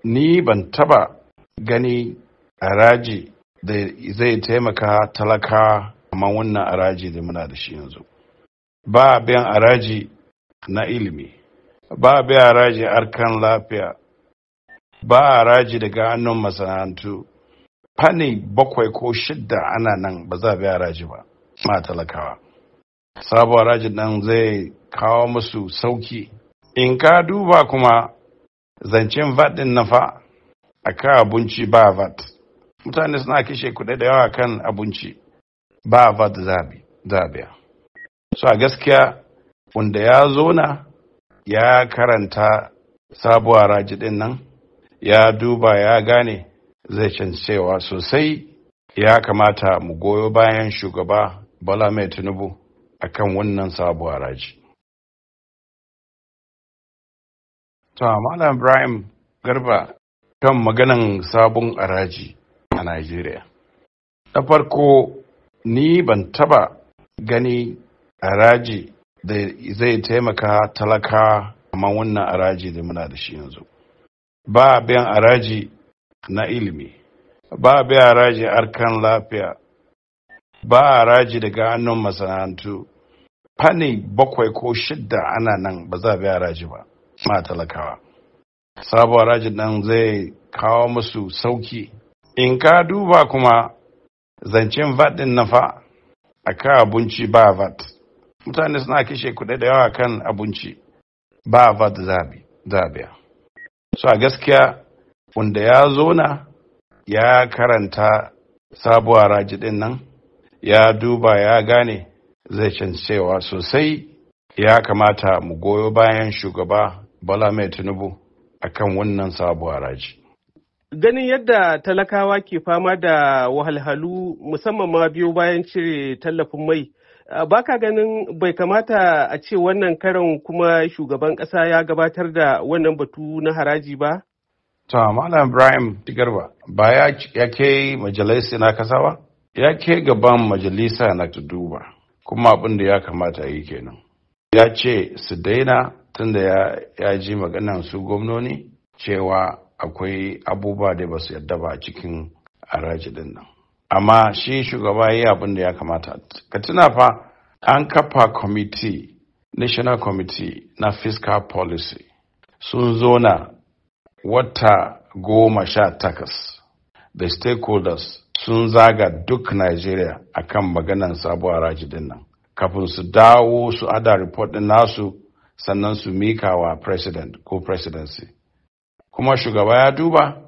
Ni ban taba gani haraji da zai taimaka talaka kamar wannan haraji da muna da shi yanzu. Ba biyan haraji na ilimi, ba biyan haraji harkan lafiya, ba haraji daga hannun masana'antu. Fanni 7 ko 6 ana nan ba za a biya haraji ba ma talakawa. Sabon harajin nan zai kawo musu sauki. In ka duba kuma zancen VAT din na fa a kan abinci ba VAT. Mutane suna kishe kuɗi da yawa kan abinci ba VAT za biya. So a gaskiya wanda ya zona ya karanta sabuwar haraji din nan ya duba ya gane zai cancewa sosai. Ya kamata mu goyo bayan shugaba Bola Ahmed Tinubu akan wannan sabuwar haraji. To, Malam Ibrahim Garba kan maganan sabon haraji a Najeriya. Da farko, ni ban taba gani haraji da zai taimaka talaka kamar wannan haraji da muna da shi yanzu. Ba biyan haraji na ilimi, ba biyan haraji harkan lafiya, ba haraji daga hannun masana'antu. Fanni 7 ko 6 ana nan ba za a biya haraji ba ma talakawa. Sabon harajin nan zai kawo musu sauki. In ka duba kuma zancen VAT din na fa a kan abinci ba VAT. Mutane suna kishe kuɗi da yawa kan abinci ba VAT za biya. So a gaskiya wanda ya zona ya karanta sabuwar haraji din nan ya duba ya gane zai cancewa sosai. Ya kamata mu goyo bayan shugaba Bola Ahmed Tinubu akan wannan sabuwar haraji. Ganin yadda talakawa ke fama da wahalhalu musamman ma biyo bayan cire tallafin mai, baka ganin bai kamata a ce wannan karon kuma shugaban ƙasa ya gabatar da wannan batu na haraji ba? To, Malam Ibrahim Garba ba ya ke majalisa na kasa ba? Ya ke gaban majalisa na duba, kuma abin da ya kamata yi kenan. Ya ce su daina tunda ya ji maganan su gwamnoni cewa akwai abubuwa da ba su yadda ba a cikin haraji din nan. Amma shi shugaba ya yi abin da ya kamata. Ka tuna fa an kafa committee, National Committee na Fiscal Policy. Sun zo na wata 18 da stakeholders sun zaga duk Najeriya akan maganan sabuwar haraji din nan. Kafin su dawo su ada report din nasu sannan su mika wa president ko presidency. Kuma shugaba ya duba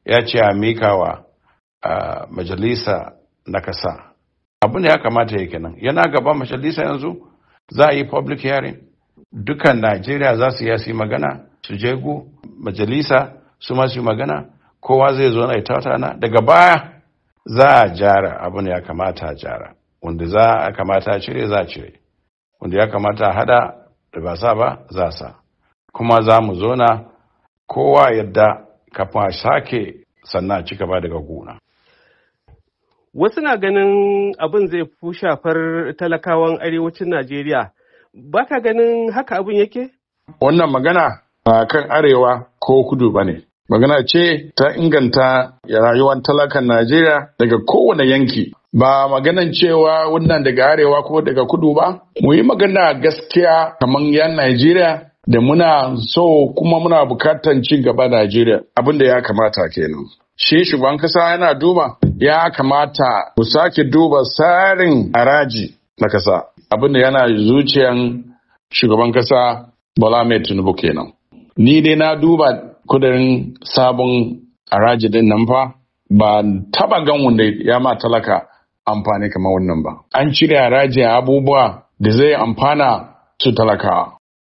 ya ce a mika wa majalisa na kasa. Abin da ya kamata ya kenan. Yana gaba majalisa yanzu za a yi public hearing. Dukan Najeriya za su yi magana su je majalisa su masu magana. Kowa zai zo na itautana. Daga baya za a jara abin da ya kamata a jara. Wanda za a kamata a cire za a cire. Wanda ya kamata a hada da ba sa ba za a sa. Kuma za mu zo na kowa yadda kafin a sake sannan ci gaba daga gona. Wasu na ganin abin zai fi shafar talakawan arewacin Najeriya. Ba ka ganin haka abin yake? Wannan magana ba kan arewa ko kudu ba ne. Magana ce ta inganta rayuwar talakan Najeriya daga kowane yanki. Ba maganan cewa wannan daga arewa ko daga kudu ba. Mu yi magana gaskiya kamar yan Najeriya da muna so kuma muna bukatan ci gaba Najeriya. Abin da ya kamata kenan. Shi shugaban kasa yana duba ya kamata mu sake duba tsarin haraji na kasa. Abin da yana zuciyan shugaban kasa Bola Ahmed Tinubu kenan. Ni dai na duba kudin sabon haraji din nan fa ba taba gan wanda ya ma talaka amfani kamar wannan ba. An cire haraji abubuwa da zai amfana su talakawa.